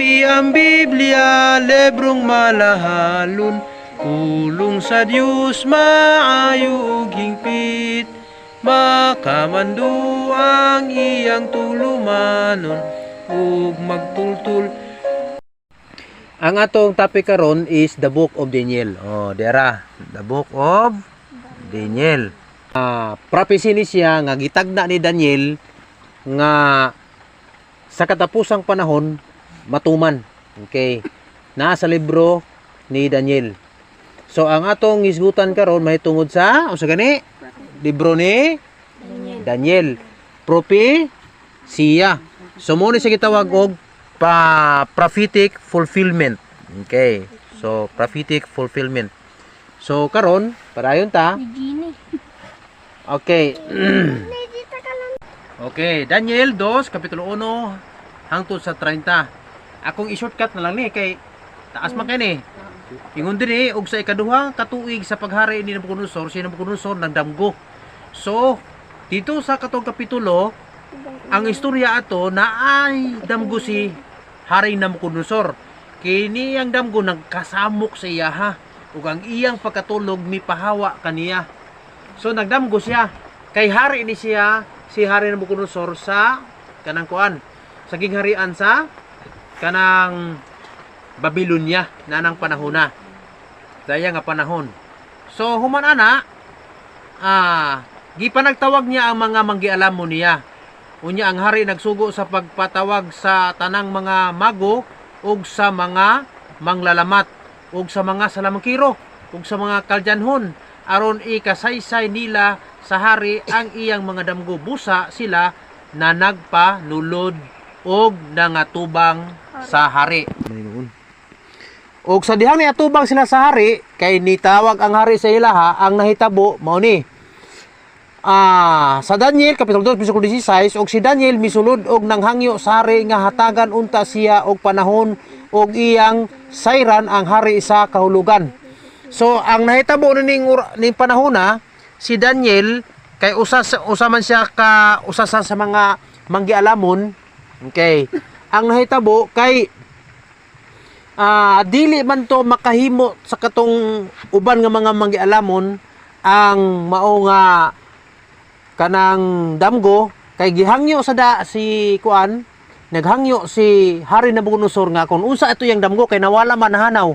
Ang Biblia, lebrong malahalon, pulong sa Dios maayo ug hingpit. Makamando ang iyang tulumanon ug magtultul. Ang atong topic karon is the book of Daniel. Dera, the book of Daniel. Prophecy ni siya nga gitagna ni Daniel nga sa katapusang panahon matuman. Okay. Nasa libro ni Daniel. So ang atong isgutan karon mahitungod sa usa gani libro ni Daniel. Prophecy. So mo ni sa gitawag og prophetic fulfillment. Okay. So prophetic fulfillment. So karon padayon ta. Okay. Okay, Daniel 2 kapitulo 1 hangtod sa 30. Akong i-shortcut na lang ni kay taas man kay ni. Ingon dinhi og sa ikaduhang katuig sa paghari ni Nabucodonosor, si Nabucodonosor nagdamgo. So, dito sa katong kapitulo, ang istorya ato naay damgo si Haring Nabucodonosor. Kini ang damgo nagkasamok sa iya ha ug ang iyang pagkatulog mipahawa kaniya. So nagdamgo siya kay hari ni siya si Hari Nabucodonosor sa kanang kuan sa gingharian sa kanang Babylonia nanang panahona. Daya nga panahon. So human ana gipanagtawag niya ang mga manggialamon niya. Unya ang hari nagsugo sa pagpatawag sa tanang mga mago ug sa mga manglalamat ug sa mga salamangkiro ug sa mga kalyanhon aron ikasaysay nila sa hari ang iyang mga damgo. Busa sila na nagpanulod og nangatubang sa hari. Og sa dihang niatubang sila sa hari kay nitawag ang hari sa ilaha ang nahitabo mao ni sa Daniel kapitulo 2 bersikulo 16 og si Daniel misulod og nanghangyo sa hari nga hatagan unta siya og panahon og iyang sayran ang hari sa kahulugan. So ang nahitabo ning panahona si Daniel kay usa man siya ka usa sa mga manggialamon. Okay. Ang nahitabo kay dili man to makahimo sa katong uban nga mga manggialamon ang mao nga kanang damgo kay gihangyo sa si kuan naghangyo si Hari Nabucodonosor nga kung unsa ito yang damgo kay nawala man hanaw.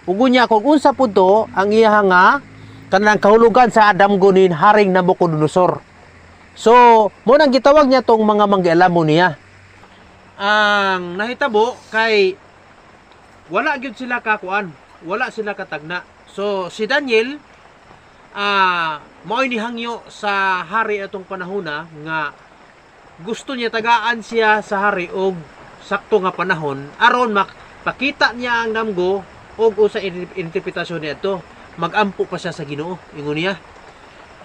Ug unya kung unsa pud to ang iya nga kanang kahulugan sa damgo ni Haring Nabucodonosor. So mo nang gitawag niya tong mga manggialamon niya. Ang nahitabo kay wala gyud sila kakuan, wala sila katagna. So si Daniel mao ni hangyo sa hari atong panahona nga gusto niya tagaan siya sa hari og sakto nga panahon aron makita niya ang damgo og usa interpretasyon niya magampo pa siya sa Ginoo. Ingon niya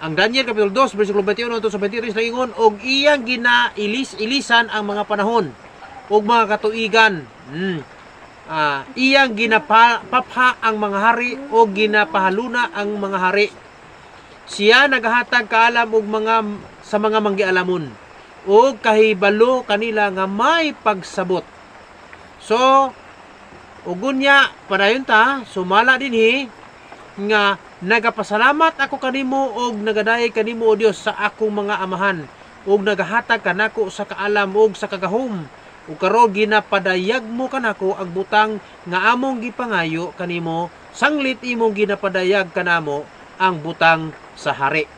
ang Daniel kapitulo 2 bersikulo 21 hangtod sa 23 ingon og iyang ginailis-ilisan ang mga panahon og mga katuigan. Iyang ginapapha ang mga hari o ginapahaluna ang mga hari. Siya nagahatag kaalam og sa mga manggialamon o kahibalo kanila nga may pagsabot. So ugunya padayon ta sumala dinhi nga nagapasalamat ako kanimo og nagadaye kanimo o Dios sa akong mga amahan og nagahatag kanako sa kaalam og sa kagahom ug karon ginapadayag mo kanako ang butang nga among gipangayo kanimo sanglit imong ginapadayag kanamo ang butang sa hari.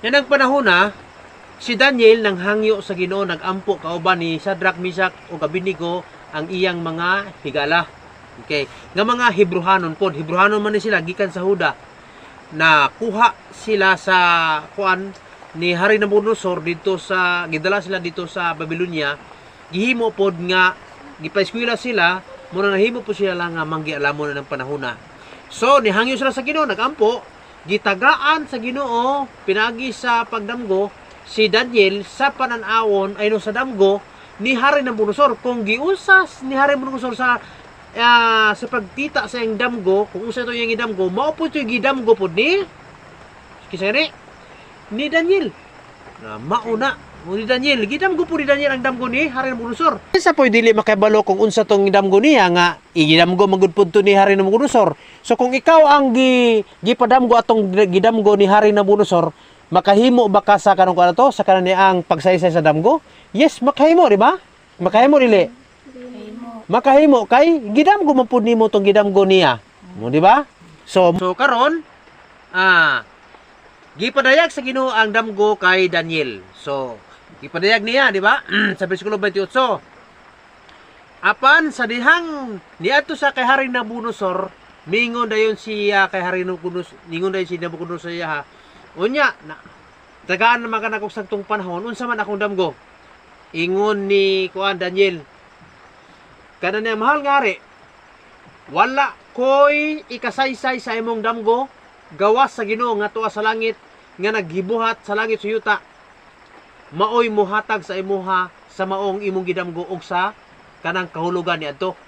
Yan ang panahon si Daniel nang hangyo sa Ginoo nagampo kauban ni Shadrach, Meshach ug Abednego ang iyang mga higala. Okay, nga mga Hebrehanon pod. Hebrehanon man ni sila gikan sa Huda. Na kuha sila sa kuan ni Hari Nabucodonosor dito sa gidala sila dito sa Babylonia. Gihimo pod nga gipaeskwela sila muna nahimo po sila lang nga manggialamon ng panahona. So nihangyo sila sa Ginoo nagampo, gitagaan sa Ginoo pinagi sa pagdamgo si Daniel sa panan-awon ay no sa damgo ni Hari Nabucodonosor. Kung giusas ni Hari Nabucodonosor sa pagtita sa iyang damgo, kung usa ito yung idamgo, mao po ito yung idamgo po ni Daniel na mauna O ni Daniel, gidamgo po ni Daniel ang damgo ni Hari Nabucodonosor. Isa po dili makabalo kung unsa tong damgo niya nga igidamgo magud pud to ni Hari Nabucodonosor. So kung ikaw ang gipadamgo atong gidamgo ni Hari Nabucodonosor, makahimo ba ka sa kanang kuan to sa kanan ang pagsaysay sa damgo? Yes, makahimo, di ba? Makahimo dili. Makahimo kay gidamgo man pud nimo tong gidamgo niya. Mo di ba? So karon gipadayag sa Ginoo ang damgo kay Daniel. So gipadayag niya, di ba? Sa bersikulo 28. Apan sa dihang niadto sa kay Hari Nabucodonosor, mingon dayon siya kay Hari Nabucodonosor, ningon dayon si Nabucodonosor siya ha. Unya, tagaan naman ka na kong sagtong panahon, unsa man akong damgo. Ingon ni kuan Daniel, kana niya mahal ngari, wala ko'y ikasaysay sa imong damgo, gawas sa Ginoo nga tuwa sa langit, nga naghibuhat sa langit sa yuta, maoy muhatag sa imuha sa maong imong gidamgo og sa kanang kahulugan niadto.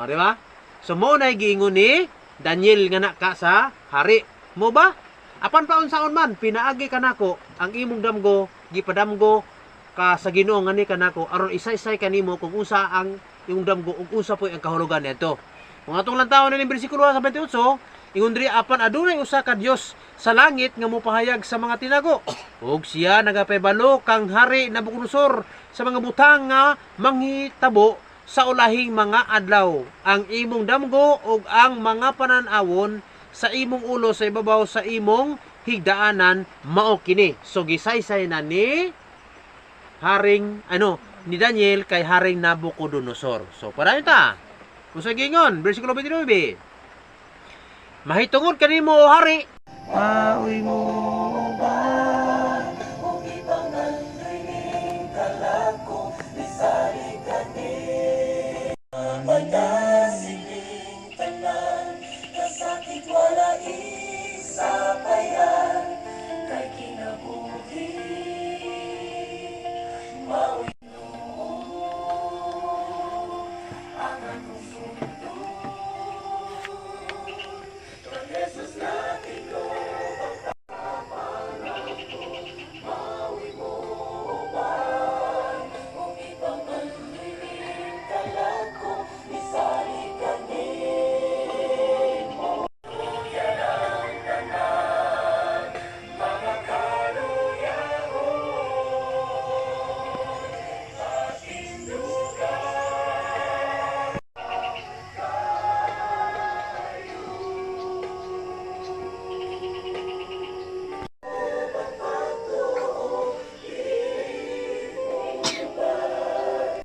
Di ba? So mao nay giingon ni Daniel nga na ka sa hari. Mo ba? Apan paunsaon man pinaagi kanako ang imong damgo, gipadamgo ka sa Ginoo nga ni kanako aron isa-isay kanimo kung usa ang imong damgo ug usa poy ang kahulugan niadto. Kung atong lantawon ni bersikulo sa 28, ingon diri apan adunay usa ka Dios sa langit nga mopahayag sa mga tinago. Ug siya nagapahibalo kang Hari Nabucodonosor sa mga butang nga manghitabo sa ulahing mga adlaw. Ang imong damgo ug ang mga panan-awon sa imong ulo sa ibabaw sa imong higdaanan mao kini. So gisaysay na ni ni Daniel kay Haring Nabucodonosor. So para ta. Usa gingon, bersikulo 29. Mahitungod kanimo o hari, maoy mo ba kung ipangalingin kalako bisali kani magasiling tanan kasakit wala isa payan kay kinabuhi maoy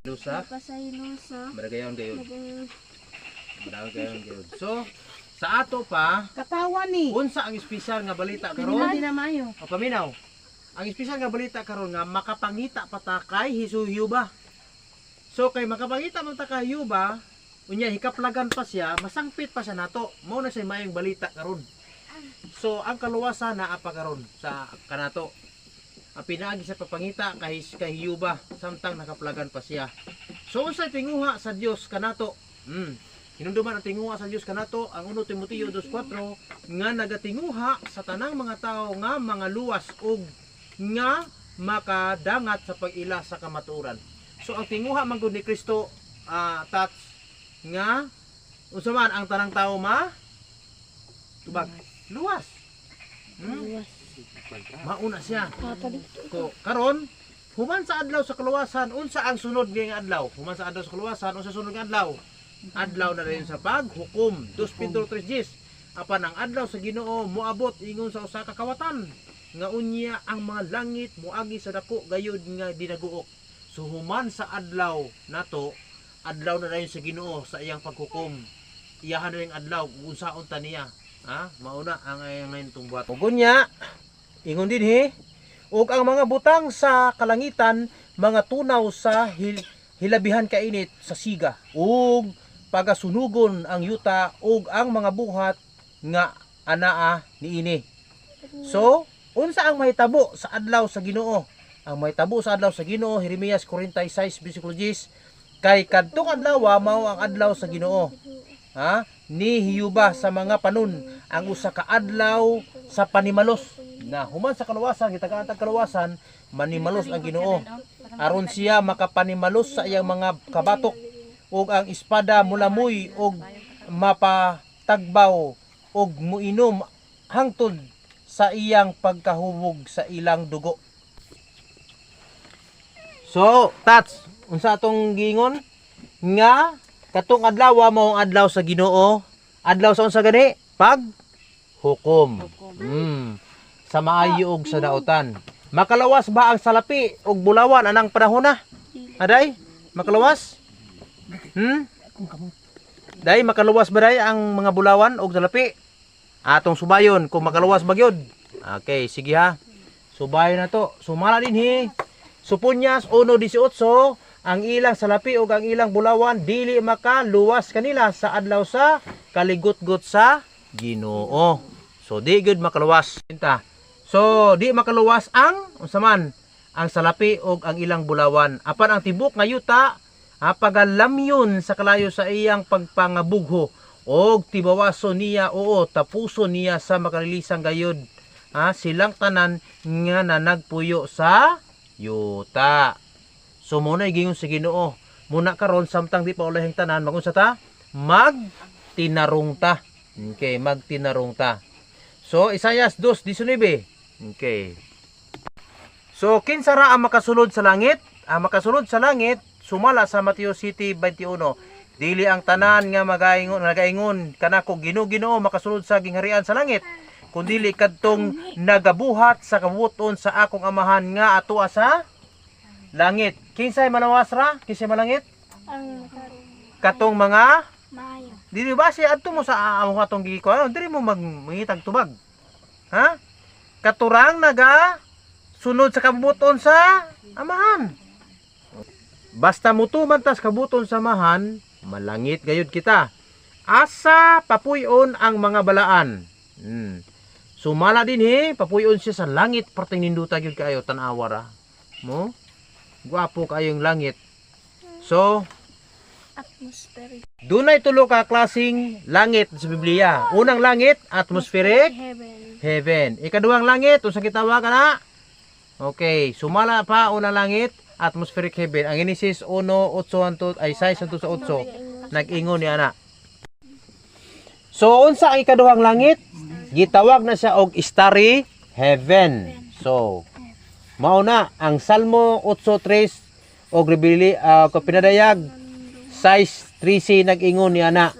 Lusa. Baragayon kayo. So, sa ato pa, Katawan ni. unsa ang espesyal nga balita karon? Hindi na mayo. O paminaw. Ang espesyal nga balita karon nga makapangita pa ta kay Hisuhyuba. So kay makapangita man ta kay Hyuba, unya hikaplagan pa siya, masangpit pa siya nato. Mao na siya mayong balita karon. So ang kaluwasan naa pa karon sa kanato. Ang pinaagi sa papangita kay Hyuba samtang nakaplagan pa siya. So unsa tinguha sa Dios kanato? Hinumduman ang tinguha sa Dios kanato ang 1 Timoteo 2:4 nga nagatinguha sa tanang mga tao nga mga luwas ug nga makadangat sa pag-ila sa kamatuoran. So ang tinguha man gud ni Kristo tats nga unsa man ang tanang tao tubag luwas. Mauna siya. So karon human sa adlaw sa kaluwasan unsa ang sunod nga adlaw? Human sa adlaw sa kaluwasan unsa sunod nga adlaw? Adlaw na rin sa paghukom. 2 Pedro 3:10. Apan ang adlaw sa Ginoo moabot ingon sa usa ka kawatan nga unya ang mga langit moagi sa dako gayud nga dinaguok. So human sa adlaw nato, adlaw na rin sa Ginoo sa iyang paghukom. Iyahan na ring adlaw kung unsaon ta niya. Mauna ang ngayon itong buhat. Ugunya, ingon din ug ang mga butang sa kalangitan, mga tunaw sa hilabihan kainit sa siga, ug pagasunugon ang yuta ug ang mga buhat nga anaa niini. So, unsa ang mahitabo sa adlaw sa Ginoo? Ang mahitabo sa adlaw sa Ginoo, Jeremias 46:10, kay kadtong adlaw mao ang adlaw sa Ginoo. Ni Hyuba sa mga panon ang usa ka adlaw sa panimalos. na human sa kaluwasan gitagaan tag kaluwasan manimalos ang Ginoo aron siya makapanimalos sa iyang mga kabatok ug ang espada mulamoy ug mapatagbaw ug muinom hangtod sa iyang pagkahubog sa ilang dugo. So, tats, unsa atong giingon nga katong adlaw mao ang adlaw sa Ginoo. Adlaw sa unsa gani? Pag hukom. Sa maayo ug sa daotan. Makalawas ba ang salapi ug bulawan anang panahon na? Aday, makalawas? Day makalawas ba day ang mga bulawan ug salapi? Atong subayon kung makalawas ba gyud. Okay, sige ha. Subayon na to. Sumala din hi. Supunyas 1:18 ang ilang salapi ug ang ilang bulawan dili makaluwas kanila sa adlaw sa kaligutgot sa Ginoo. So di gud makaluwas. So di makaluwas ang unsa man ang salapi ug ang ilang bulawan. Apan ang tibok nga yuta pagalamyon sa kalayo sa iyang pagpangabugho og tibawaso niya oo tapuso niya sa makalilisang gayud silang tanan nga nanagpuyo sa yuta. So muna igingon sa Ginoo muna karon samtang di pa ulahing tanan magunsa ta magtinarong ta. Okay, magtinarong ta. So Isaias 2:19. Okay. So kinsa ra ang makasulod sa langit? Ang makasulod sa langit sumala sa Mateo 7:21. Dili ang tanan nga nagaingon kanako Ginoo makasulod sa gingharian sa langit, kundi kadtong nagabuhat sa kabuton sa akong amahan nga atoa sa langit. Kinsay malawas ra? Kinsay malangit? Ang Katong mga maayo. dili ba siya adto mo sa among atong gikuan, dili mo mangitag tubag. Ha? Katurang naga sunod sa kabuton sa amahan. Basta mutuman tas kabuton sa amahan, malangit gayud kita. Asa papuyon ang mga balaan. Sumala din papuyon siya sa langit perting ninduta gyud kayo tan-awa ra. Mo? Guwapo kayong langit. So, Atmospheric. dunay tulo ka klaseng langit sa Biblia. Unang langit, atmospheric heaven. Ikaduhang langit, unsa gitawag kana? Okay, sumala pa unang langit, atmospheric heaven. Ang Genesis 1:8 ay 6:8 nag-ingon ni ana. So unsa ang ikaduhang langit? Gitawag na siya og starry heaven. So mao na ang Salmo 8:3 og pinadayag 6:13 nag-ingon ni ana.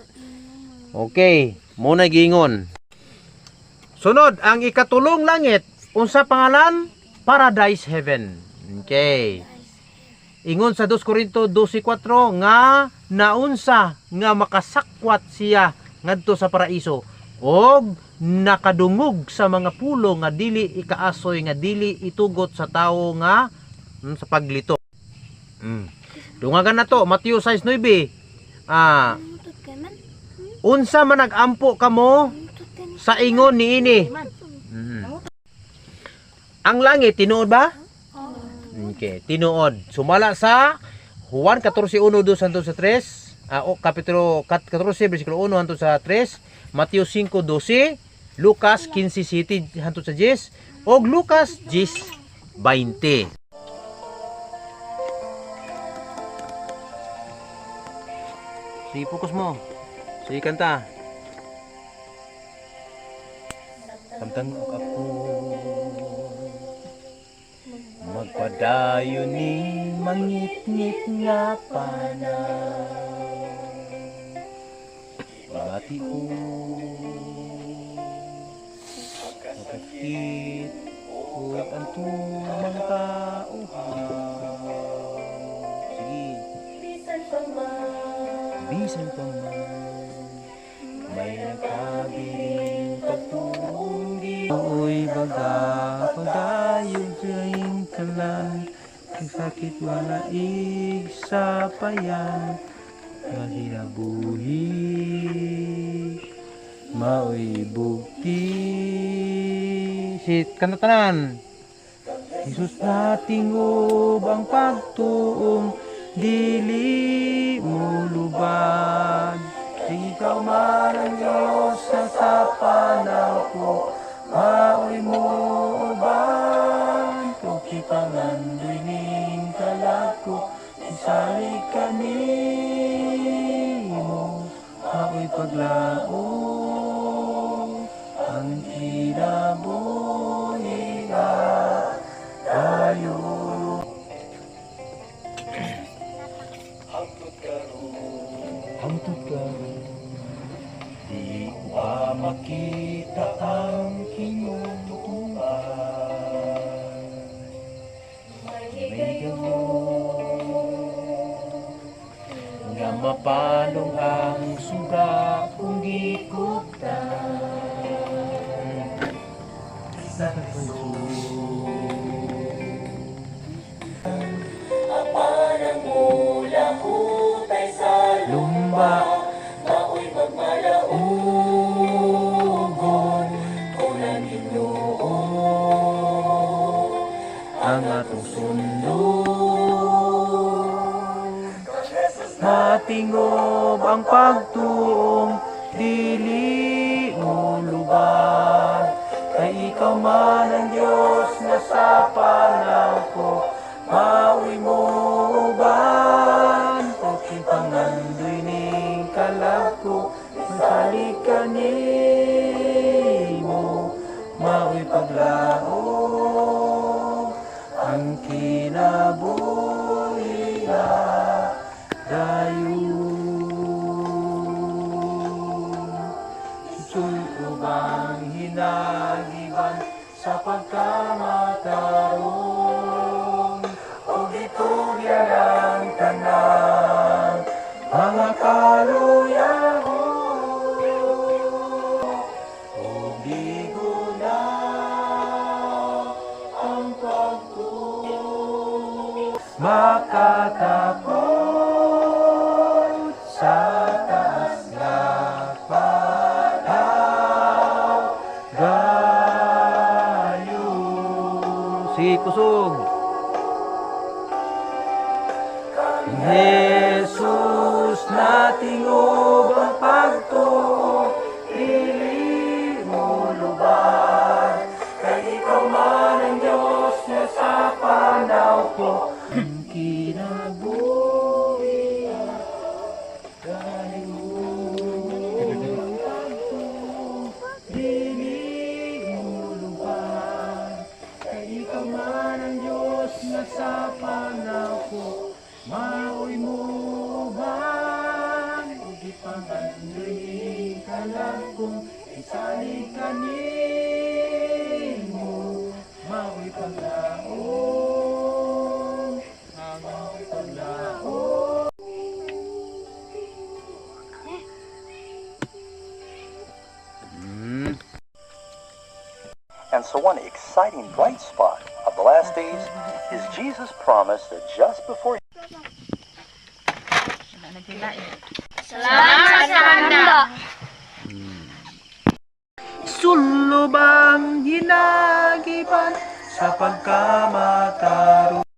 Okay, mo na giingon. Sunod ang ikatulong langit, unsa pangalan? Paradise heaven. Okay. Ingon sa 2 Corinto 12:4 nga naunsa nga makasakwat siya ngadto sa paraiso og nakadungog sa mga pulo nga dili ikaasoy nga dili itugot sa tawo nga sa paglito. Dungagan na to Mateo 6:9. Unsa man nagampo kamo sa ingon niini? Ang langit tinuod ba? Okay, tinuod. Sumala sa Juan 14:1-3, kapitulo 14 bersikulo 1 hangtod sa 3, Mateo 5:12, Lucas 15:7 hangtod sa 10, og Lucas 10:20. Sige, fokus mo. Sige, kanta. Samtang ako magpadayon ni mangit-ngit nga panay, bati ko makakit huwag ang tumang kauhaw. Sige. Bisan pa man may nagkabiling pagtunggi, uy baga pagdayon sa'ing kalan, ang sakit malaig sa payan, mahirabuhi maoy bugti. Sit kanatanan Jesus na tingob ang pagtuong, dili mo lubad. Ikaw man ang Diyos sa panahon ko, maoy mo paglaom ang kinabuhi nga tayo. Hangtod karon di ko pa makita ang kinutuan. May gamot nga mapalong ang suga kung gikutan sa lumba ugon kulang Ginoo ang atong sundon. Matingob ang pagtuong dili mo luban, kay ikaw man ang Diyos na sa panahon ko maui mo uban. Pagkipangandoy ning kalagko masalika nimo maui paglaom ang kinabuhi nga dayon. Sulog ang hinagiban sa pagkamataron, o gitugyan ang tanan mga kaluyahon, o bigo na ang pagtuo makatakot sa taas nga panaw gayo. Si kusog Jesus natingob ang pagtuo dili mo luban, kay ikaw man ang Diyos na sa panahon ko ang kinabuhi dayon. Ang pagtuo dili mo luban, kay ikaw man ang Diyos na sa panahon ko maoy mo ban, o gipangandoy ka lang kung isalig ka nimo maoy paglaom ang paglaom. And so one exciting bright spot of the last days is Jesus' promise that just before Salamat sa handa. Sulubang hinagiban sa pagkamataron,